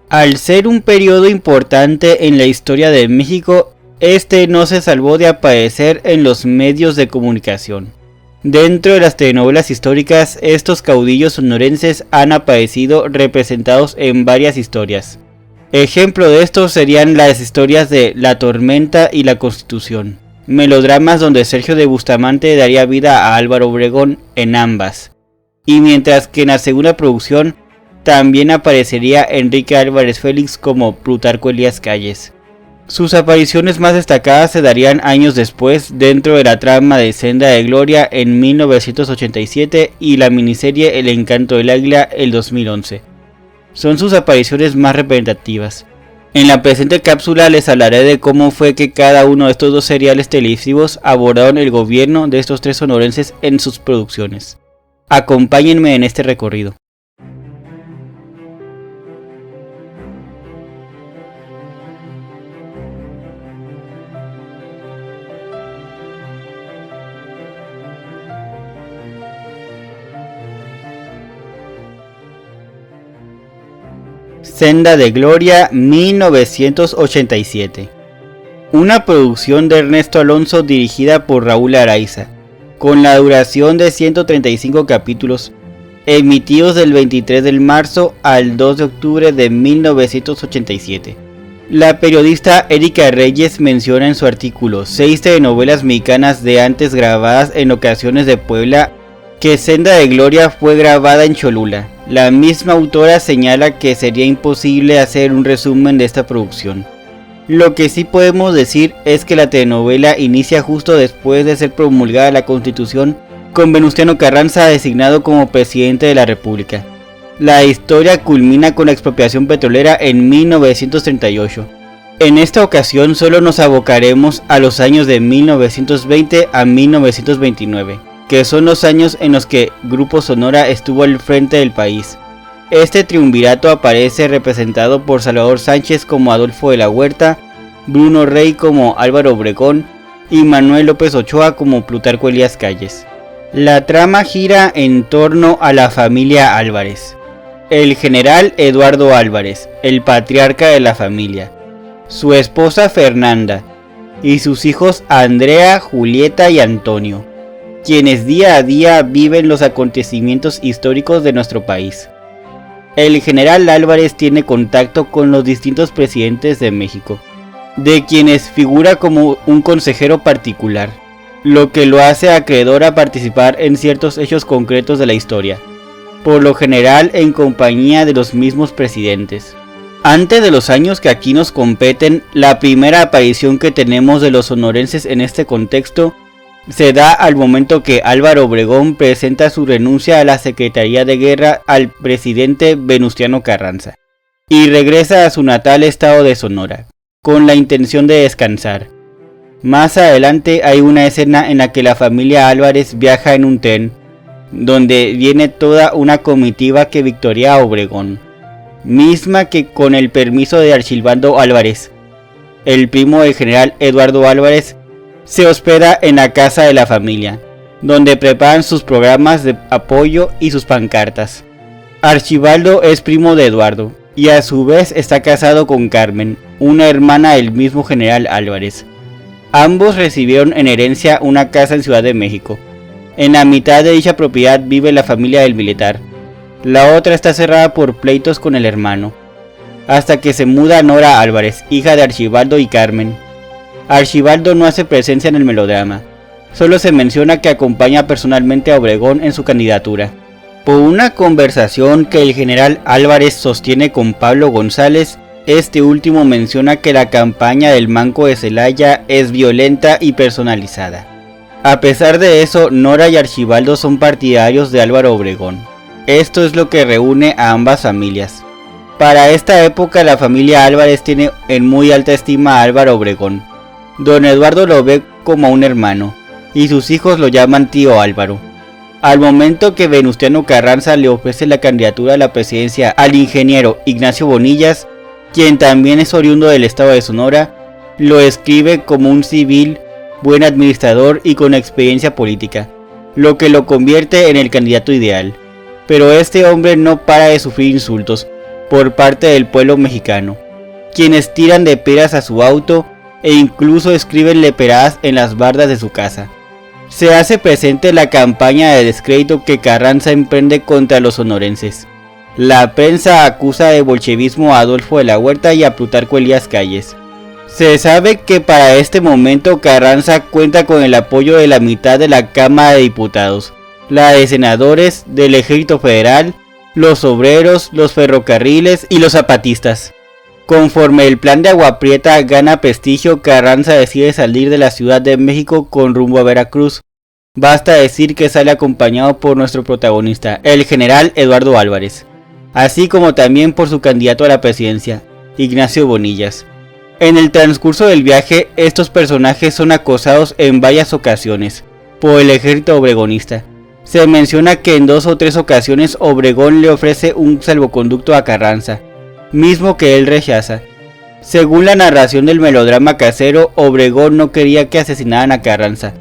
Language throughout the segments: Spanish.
Al ser un periodo importante en la historia de México, este no se salvó de aparecer en los medios de comunicación. Dentro de las telenovelas históricas, estos caudillos sonorenses han aparecido representados en varias historias. Ejemplo de esto serían las historias de La Tormenta y La Constitución, melodramas donde Sergio de Bustamante daría vida a Álvaro Obregón en ambas, y mientras que en la segunda producción también aparecería Enrique Álvarez Félix como Plutarco Elías Calles. Sus apariciones más destacadas se darían años después dentro de la trama de Senda de Gloria en 1987 y la miniserie El Encanto del Águila el 2011. Son sus apariciones más representativas. En la presente cápsula les hablaré de cómo fue que cada uno de estos dos seriales televisivos abordaron el gobierno de estos tres sonorenses en sus producciones. Acompáñenme en este recorrido. Senda de Gloria 1987. Una producción de Ernesto Alonso dirigida por Raúl Araiza, con la duración de 135 capítulos, emitidos del 23 de marzo al 2 de octubre de 1987. La periodista Erika Reyes menciona en su artículo 6 telenovelas mexicanas de antes grabadas en locaciones de Puebla que Senda de Gloria fue grabada en Cholula. La misma autora señala que sería imposible hacer un resumen de esta producción. Lo que sí podemos decir es que la telenovela inicia justo después de ser promulgada la Constitución, con Venustiano Carranza designado como presidente de la República. La historia culmina con la expropiación petrolera en 1938. En esta ocasión solo nos abocaremos a los años de 1920 a 1929. Que son los años en los que Grupo Sonora estuvo al frente del país. Este triunvirato aparece representado por Salvador Sánchez como Adolfo de la Huerta, Bruno Rey como Álvaro Obregón y Manuel López Ochoa como Plutarco Elías Calles. La trama gira en torno a la familia Álvarez. El general Eduardo Álvarez, el patriarca de la familia, su esposa Fernanda y sus hijos Andrea, Julieta y Antonio, quienes día a día viven los acontecimientos históricos de nuestro país. El general Álvarez tiene contacto con los distintos presidentes de México, de quienes figura como un consejero particular, lo que lo hace acreedor a participar en ciertos hechos concretos de la historia, por lo general en compañía de los mismos presidentes. Antes de los años que aquí nos competen, la primera aparición que tenemos de los sonorenses en este contexto se da al momento que Álvaro Obregón presenta su renuncia a la Secretaría de Guerra al presidente Venustiano Carranza y regresa a su natal estado de Sonora, con la intención de descansar. Más adelante hay una escena en la que la familia Álvarez viaja en un tren, donde viene toda una comitiva que victoria a Obregón, misma que con el permiso de Archibald Álvarez, el primo del general Eduardo Álvarez, se hospeda en la casa de la familia, donde preparan sus programas de apoyo y sus pancartas. Archibaldo es primo de Eduardo, y a su vez está casado con Carmen, una hermana del mismo general Álvarez. Ambos recibieron en herencia una casa en Ciudad de México. En la mitad de dicha propiedad vive la familia del militar. La otra está cerrada por pleitos con el hermano, hasta que se muda Nora Álvarez, hija de Archibaldo y Carmen. Archibaldo no hace presencia en el melodrama, solo se menciona que acompaña personalmente a Obregón en su candidatura. Por una conversación que el general Álvarez sostiene con Pablo González, este último menciona que la campaña del Manco de Celaya es violenta y personalizada. A pesar de eso, Nora y Archibaldo son partidarios de Álvaro Obregón. Esto es lo que reúne a ambas familias. Para esta época la familia Álvarez tiene en muy alta estima a Álvaro Obregón. Don Eduardo lo ve como un hermano, y sus hijos lo llaman tío Álvaro. Al momento que Venustiano Carranza le ofrece la candidatura a la presidencia al ingeniero Ignacio Bonillas, quien también es oriundo del estado de Sonora, lo describe como un civil, buen administrador y con experiencia política, lo que lo convierte en el candidato ideal. Pero este hombre no para de sufrir insultos, por parte del pueblo mexicano, quienes tiran de piedras a su auto e incluso escriben leperadas en las bardas de su casa. Se hace presente la campaña de descrédito que Carranza emprende contra los sonorenses. La prensa acusa de bolchevismo a Adolfo de la Huerta y a Plutarco Elías Calles. Se sabe que para este momento Carranza cuenta con el apoyo de la mitad de la Cámara de Diputados, la de senadores, del Ejército Federal, los obreros, los ferrocarriles y los zapatistas. Conforme el plan de Agua Prieta gana prestigio, Carranza decide salir de la Ciudad de México con rumbo a Veracruz. Basta decir que sale acompañado por nuestro protagonista, el general Eduardo Álvarez, así como también por su candidato a la presidencia, Ignacio Bonillas. En el transcurso del viaje, estos personajes son acosados en varias ocasiones por el ejército obregonista. Se menciona que en 2 o 3 ocasiones Obregón le ofrece un salvoconducto a Carranza, mismo que él rechaza. Según la narración del melodrama casero, Obregón no quería que asesinaran a Carranza,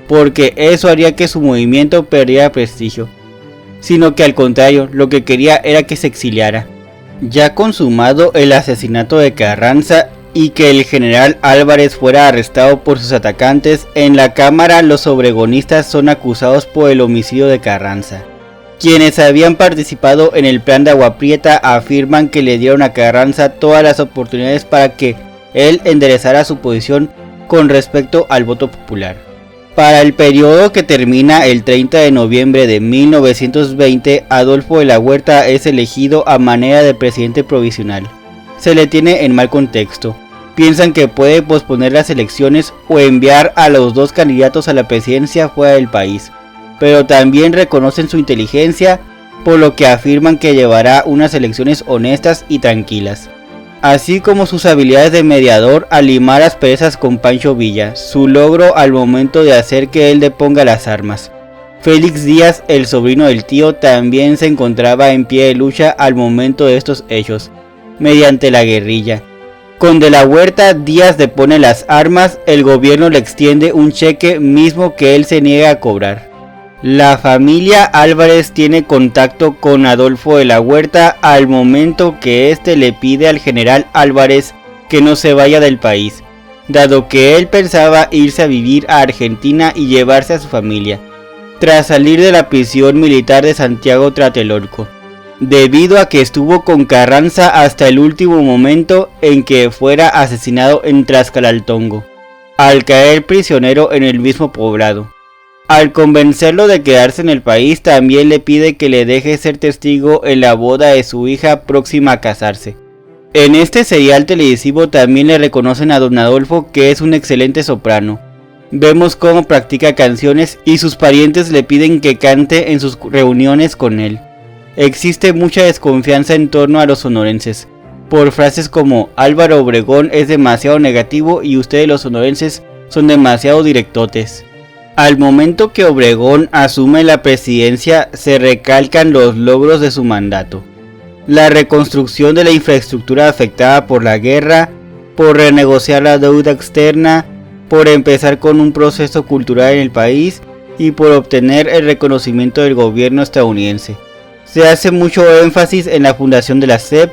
porque eso haría que su movimiento perdiera prestigio, sino que al contrario, lo que quería era que se exiliara. Ya consumado el asesinato de Carranza y que el general Álvarez fuera arrestado por sus atacantes, en la Cámara los obregonistas son acusados por el homicidio de Carranza. Quienes habían participado en el plan de Agua Prieta afirman que le dieron a Carranza todas las oportunidades para que él enderezara su posición con respecto al voto popular. Para el periodo que termina el 30 de noviembre de 1920, Adolfo de la Huerta es elegido a manera de presidente provisional. Se le tiene en mal contexto. Piensan que puede posponer las elecciones o enviar a los 2 candidatos a la presidencia fuera del país, pero también reconocen su inteligencia, por lo que afirman que llevará unas elecciones honestas y tranquilas, así como sus habilidades de mediador al limar asperezas con Pancho Villa, su logro al momento de hacer que él deponga las armas. Félix Díaz, el sobrino del tío, también se encontraba en pie de lucha al momento de estos hechos, mediante la guerrilla. Con de la Huerta, Díaz depone las armas, el gobierno le extiende un cheque mismo que él se niega a cobrar. La familia Álvarez tiene contacto con Adolfo de la Huerta al momento que éste le pide al general Álvarez que no se vaya del país, dado que él pensaba irse a vivir a Argentina y llevarse a su familia, tras salir de la prisión militar de Santiago Tlatelolco, debido a que estuvo con Carranza hasta el último momento en que fuera asesinado en Tlaxcalaltongo, al caer prisionero en el mismo poblado. Al convencerlo de quedarse en el país, también le pide que le deje ser testigo en la boda de su hija próxima a casarse. En este serial televisivo también le reconocen a don Adolfo que es un excelente soprano. Vemos cómo practica canciones y sus parientes le piden que cante en sus reuniones con él. Existe mucha desconfianza en torno a los sonorenses, por frases como Álvaro Obregón es demasiado negativo y ustedes los sonorenses son demasiado directotes. Al momento que Obregón asume la presidencia, se recalcan los logros de su mandato: la reconstrucción de la infraestructura afectada por la guerra, por renegociar la deuda externa, por empezar con un proceso cultural en el país y por obtener el reconocimiento del gobierno estadounidense. Se hace mucho énfasis en la fundación de la SEP,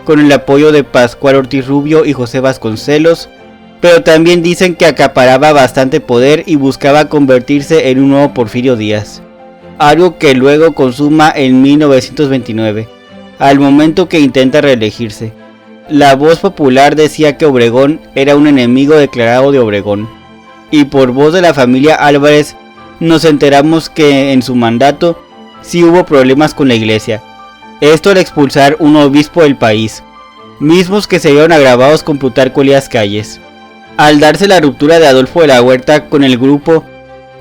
con el apoyo de Pascual Ortiz Rubio y José Vasconcelos, pero también dicen que acaparaba bastante poder y buscaba convertirse en un nuevo Porfirio Díaz, algo que luego consuma en 1929, al momento que intenta reelegirse. La voz popular decía que Obregón era un enemigo declarado de Obregón, y por voz de la familia Álvarez nos enteramos que en su mandato sí hubo problemas con la iglesia, esto al expulsar un obispo del país, mismos que se vieron agravados con Plutarco Elías Calles. Al darse la ruptura de Adolfo de la Huerta con el grupo,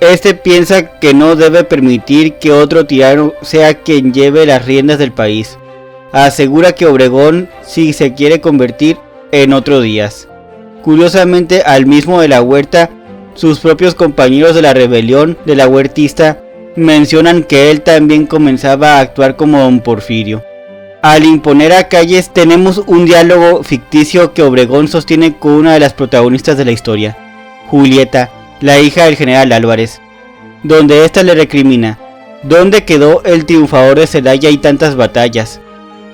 este piensa que no debe permitir que otro tirano sea quien lleve las riendas del país. Asegura que Obregón sí se quiere convertir en otro Díaz. Curiosamente, al mismo de la Huerta, sus propios compañeros de la rebelión de la Huertista mencionan que él también comenzaba a actuar como don Porfirio. Al imponer a Calles tenemos un diálogo ficticio que Obregón sostiene con una de las protagonistas de la historia, Julieta, la hija del general Álvarez, donde ésta le recrimina: ¿dónde quedó el triunfador de Celaya y tantas batallas?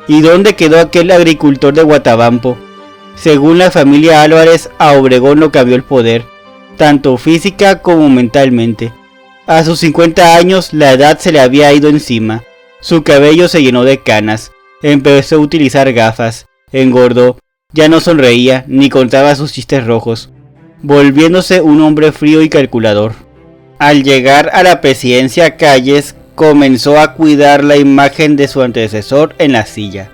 ¿Y dónde quedó aquel agricultor de Guatabampo? Según la familia Álvarez, a Obregón lo cambió el poder, tanto física como mentalmente. A sus 50 años la edad se le había ido encima, su cabello se llenó de canas, empezó a utilizar gafas, engordó, ya no sonreía ni contaba sus chistes rojos, volviéndose un hombre frío y calculador. Al llegar a la presidencia, Calles comenzó a cuidar la imagen de su antecesor en la silla.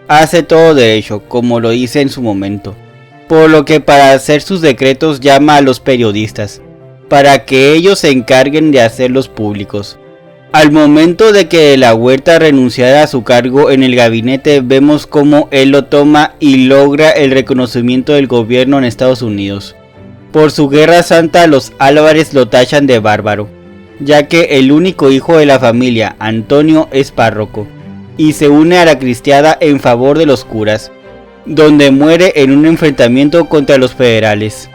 Hace todo derecho, como lo hice en su momento, por lo que para hacer sus decretos llama a los periodistas, para que ellos se encarguen de hacerlos públicos. Al momento de que De la Huerta renunciara a su cargo en el gabinete, vemos cómo él lo toma y logra el reconocimiento del gobierno en Estados Unidos. Por su guerra santa, los Álvarez lo tachan de bárbaro, ya que el único hijo de la familia, Antonio, es párroco, y se une a la cristiada en favor de los curas, donde muere en un enfrentamiento contra los federales.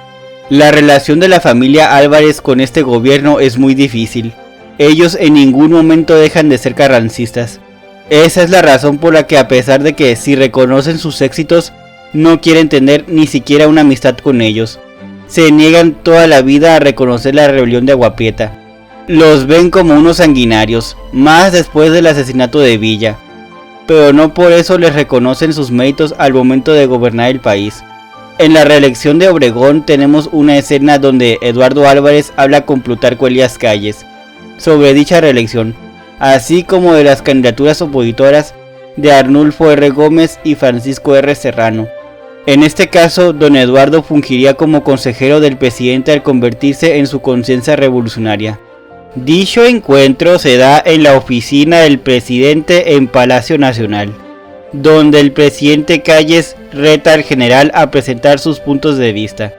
La relación de la familia Álvarez con este gobierno es muy difícil. Ellos en ningún momento dejan de ser carrancistas. Esa es la razón por la que, a pesar de que sí reconocen sus éxitos, no quieren tener ni siquiera una amistad con ellos. Se niegan toda la vida a reconocer la rebelión de Agua Prieta. Los ven como unos sanguinarios, más después del asesinato de Villa, pero no por eso les reconocen sus méritos al momento de gobernar el país. En la reelección de Obregón tenemos una escena donde Eduardo Álvarez habla con Plutarco Elías Calles sobre dicha reelección, así como de las candidaturas opositoras de Arnulfo R. Gómez y Francisco R. Serrano. En este caso, don Eduardo fungiría como consejero del presidente al convertirse en su conciencia revolucionaria. Dicho encuentro se da en la oficina del presidente en Palacio Nacional, donde el presidente Calles reta al general a presentar sus puntos de vista,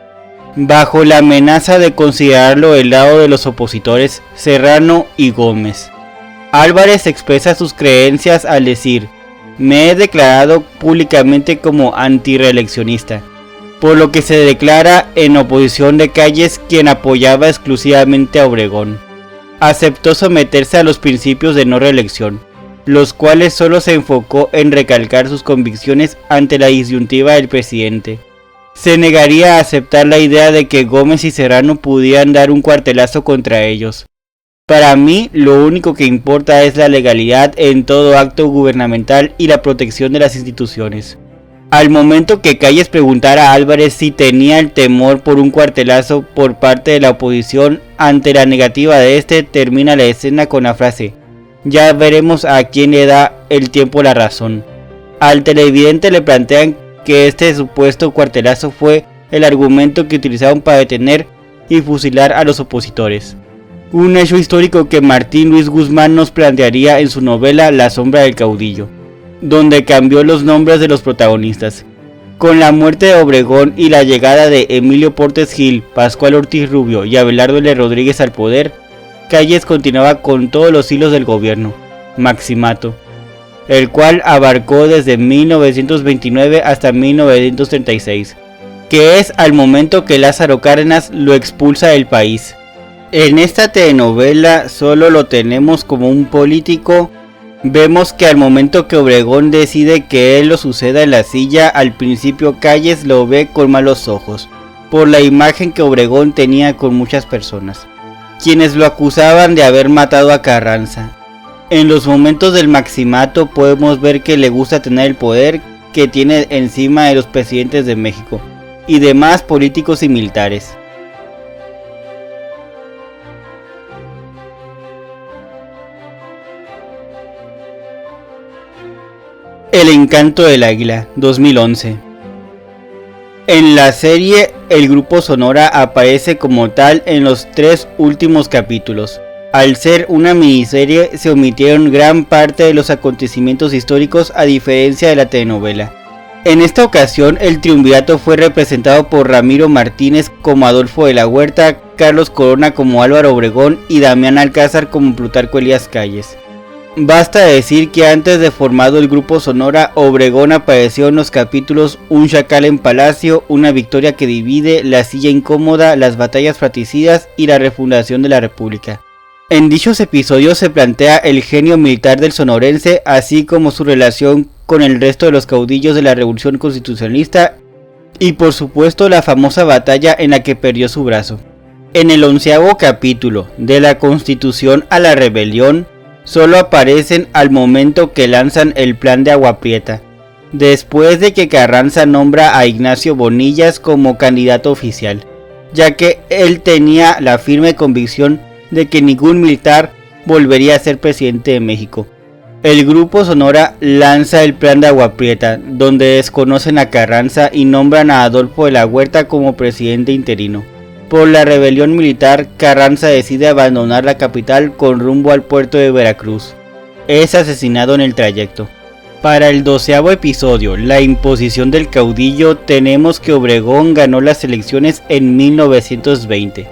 bajo la amenaza de considerarlo del lado de los opositores Serrano y Gómez. Álvarez expresa sus creencias al decir: "Me he declarado públicamente como antireeleccionista", por lo que se declara en oposición de Calles, quien apoyaba exclusivamente a Obregón. Aceptó someterse a los principios de no reelección, los cuales solo se enfocó en recalcar sus convicciones ante la disyuntiva del presidente. Se negaría a aceptar la idea de que Gómez y Serrano pudieran dar un cuartelazo contra ellos. Para mí, lo único que importa es la legalidad en todo acto gubernamental y la protección de las instituciones. Al momento que Calles preguntara a Álvarez si tenía el temor por un cuartelazo por parte de la oposición, ante la negativa de este, termina la escena con la frase: "Ya veremos a quién le da el tiempo la razón". Al televidente le plantean que este supuesto cuartelazo fue el argumento que utilizaron para detener y fusilar a los opositores. Un hecho histórico que Martín Luis Guzmán nos plantearía en su novela La sombra del caudillo, donde cambió los nombres de los protagonistas. Con la muerte de Obregón y la llegada de Emilio Portes Gil, Pascual Ortiz Rubio y Abelardo L. Rodríguez al poder, Calles continuaba con todos los hilos del gobierno, Maximato, el cual abarcó desde 1929 hasta 1936, que es al momento que Lázaro Cárdenas lo expulsa del país. En esta telenovela solo lo tenemos como un político. Vemos que al momento que Obregón decide que él lo suceda en la silla, al principio Calles lo ve con malos ojos, por la imagen que Obregón tenía con muchas personas, quienes lo acusaban de haber matado a Carranza. En los momentos del Maximato podemos ver que le gusta tener el poder que tiene encima de los presidentes de México y demás políticos y militares. El encanto del águila, 2011. En la serie, el grupo Sonora aparece como tal en los 3 últimos capítulos. Al ser una miniserie, se omitieron gran parte de los acontecimientos históricos, a diferencia de la telenovela. En esta ocasión, el triunvirato fue representado por Ramiro Martínez como Adolfo de la Huerta, Carlos Corona como Álvaro Obregón y Damián Alcázar como Plutarco Elías Calles. Basta decir que antes de formado el grupo Sonora, Obregón apareció en los capítulos Un chacal en palacio, Una victoria que divide, La silla incómoda, Las batallas fratricidas y la refundación de la República. En dichos episodios se plantea el genio militar del sonorense, así como su relación con el resto de los caudillos de la Revolución Constitucionalista y por supuesto la famosa batalla en la que perdió su brazo. En el 11º capítulo de la Constitución a la Rebelión solo aparecen al momento que lanzan el plan de Agua Prieta, después de que Carranza nombra a Ignacio Bonillas como candidato oficial, ya que él tenía la firme convicción de que ningún militar volvería a ser presidente de México. El Grupo Sonora lanza el plan de Agua Prieta, donde desconocen a Carranza y nombran a Adolfo de la Huerta como presidente interino. Por la rebelión militar, Carranza decide abandonar la capital con rumbo al puerto de Veracruz. Es asesinado en el trayecto. Para el 12º episodio, la imposición del caudillo, tenemos que Obregón ganó las elecciones en 1920.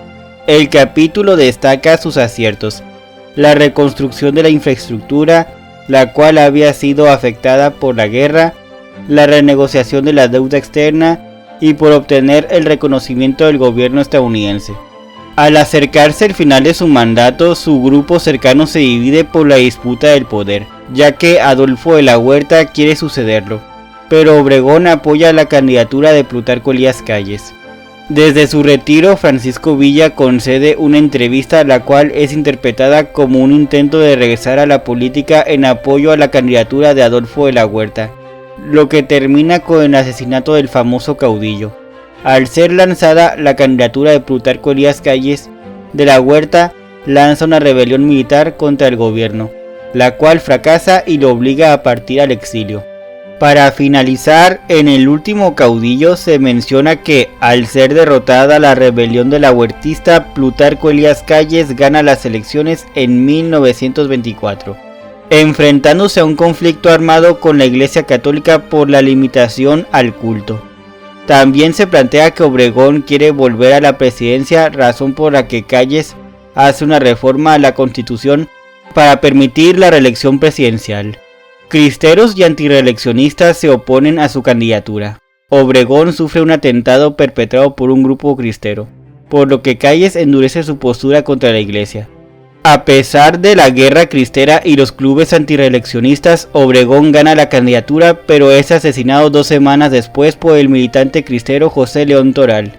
El capítulo destaca sus aciertos: la reconstrucción de la infraestructura, la cual había sido afectada por la guerra, la renegociación de la deuda externa y por obtener el reconocimiento del gobierno estadounidense. Al acercarse el final de su mandato, su grupo cercano se divide por la disputa del poder, ya que Adolfo de la Huerta quiere sucederlo, pero Obregón apoya la candidatura de Plutarco Elías Calles. Desde su retiro, Francisco Villa concede una entrevista, la cual es interpretada como un intento de regresar a la política en apoyo a la candidatura de Adolfo de la Huerta, lo que termina con el asesinato del famoso caudillo. Al ser lanzada la candidatura de Plutarco Elías Calles, de la Huerta lanza una rebelión militar contra el gobierno, la cual fracasa y lo obliga a partir al exilio. Para finalizar, en el último caudillo se menciona que, al ser derrotada la rebelión de la huertista, Plutarco Elías Calles gana las elecciones en 1924, enfrentándose a un conflicto armado con la Iglesia Católica por la limitación al culto. También se plantea que Obregón quiere volver a la presidencia, razón por la que Calles hace una reforma a la Constitución para permitir la reelección presidencial. Cristeros y antireeleccionistas se oponen a su candidatura. Obregón sufre un atentado perpetrado por un grupo cristero, por lo que Calles endurece su postura contra la iglesia. A pesar de la guerra cristera y los clubes antireeleccionistas, Obregón gana la candidatura, pero es asesinado 2 semanas después por el militante cristero José León Toral.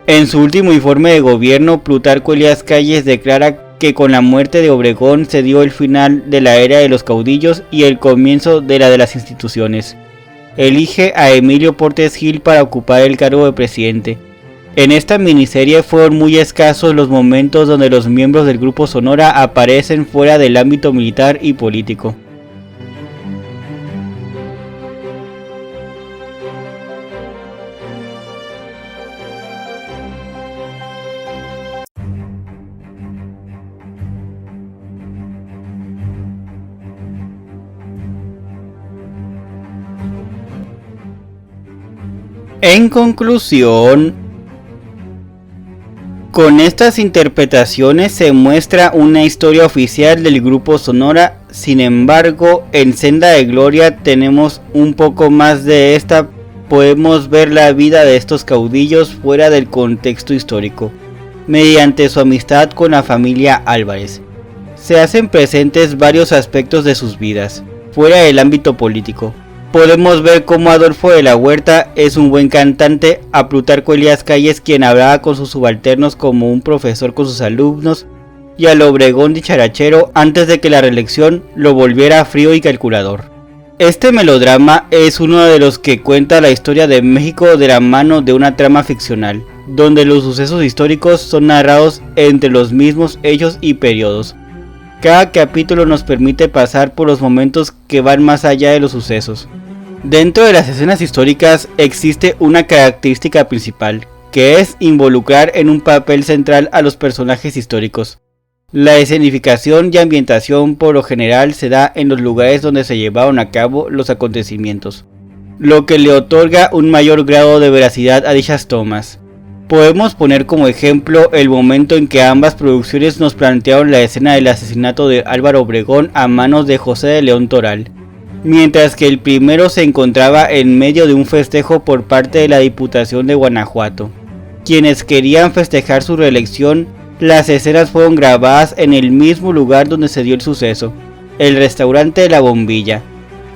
En su último informe de gobierno, Plutarco Elías Calles declara que con la muerte de Obregón se dio el final de la era de los caudillos y el comienzo de la de las instituciones. Elige a Emilio Portes Gil para ocupar el cargo de presidente. En esta miniserie fueron muy escasos los momentos donde los miembros del Grupo Sonora aparecen fuera del ámbito militar y político. En conclusión, con estas interpretaciones se muestra una historia oficial del Grupo Sonora. Sin embargo, en Senda de Gloria tenemos un poco más de esta. Podemos ver la vida de estos caudillos fuera del contexto histórico, mediante su amistad con la familia Álvarez. Se hacen presentes varios aspectos de sus vidas, fuera del ámbito político. Podemos ver cómo Adolfo de la Huerta es un buen cantante, a Plutarco Elías Calles quien hablaba con sus subalternos como un profesor con sus alumnos, y al Obregón dicharachero antes de que la reelección lo volviera frío y calculador. Este melodrama es uno de los que cuenta la historia de México de la mano de una trama ficcional, donde los sucesos históricos son narrados entre los mismos hechos y periodos. Cada capítulo nos permite pasar por los momentos que van más allá de los sucesos. Dentro de las escenas históricas existe una característica principal, que es involucrar en un papel central a los personajes históricos. La escenificación y ambientación por lo general se da en los lugares donde se llevaron a cabo los acontecimientos, lo que le otorga un mayor grado de veracidad a dichas tomas. Podemos poner como ejemplo el momento en que ambas producciones nos plantearon la escena del asesinato de Álvaro Obregón a manos de José de León Toral, mientras que el primero se encontraba en medio de un festejo por parte de la Diputación de Guanajuato. Quienes querían festejar su reelección, las escenas fueron grabadas en el mismo lugar donde se dio el suceso, el restaurante de La Bombilla.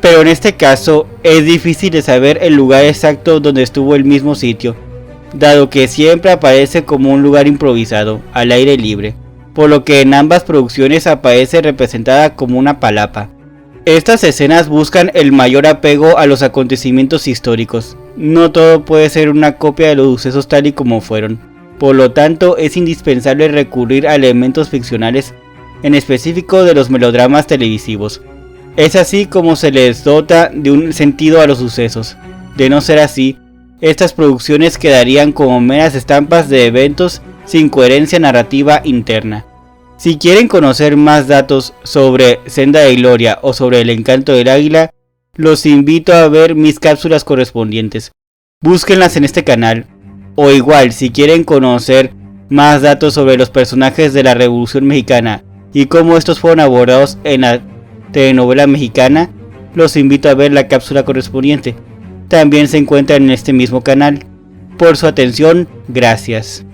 pero en este caso es difícil de saber el lugar exacto donde estuvo el mismo sitio, dado que siempre aparece como un lugar improvisado, al aire libre, por lo que en ambas producciones aparece representada como una palapa. Estas escenas buscan el mayor apego a los acontecimientos históricos. No todo puede ser una copia de los sucesos tal y como fueron, por lo tanto es indispensable recurrir a elementos ficcionales, en específico de los melodramas televisivos. Es así como se les dota de un sentido a los sucesos. De no ser así, estas producciones quedarían como meras estampas de eventos sin coherencia narrativa interna. Si quieren conocer más datos sobre Senda de Gloria o sobre El Encanto del Águila, los invito a ver mis cápsulas correspondientes. Búsquenlas en este canal. O igual, si quieren conocer más datos sobre los personajes de la Revolución Mexicana y cómo estos fueron abordados en la telenovela mexicana, los invito a ver la cápsula correspondiente. También se encuentra en este mismo canal. Por su atención, gracias.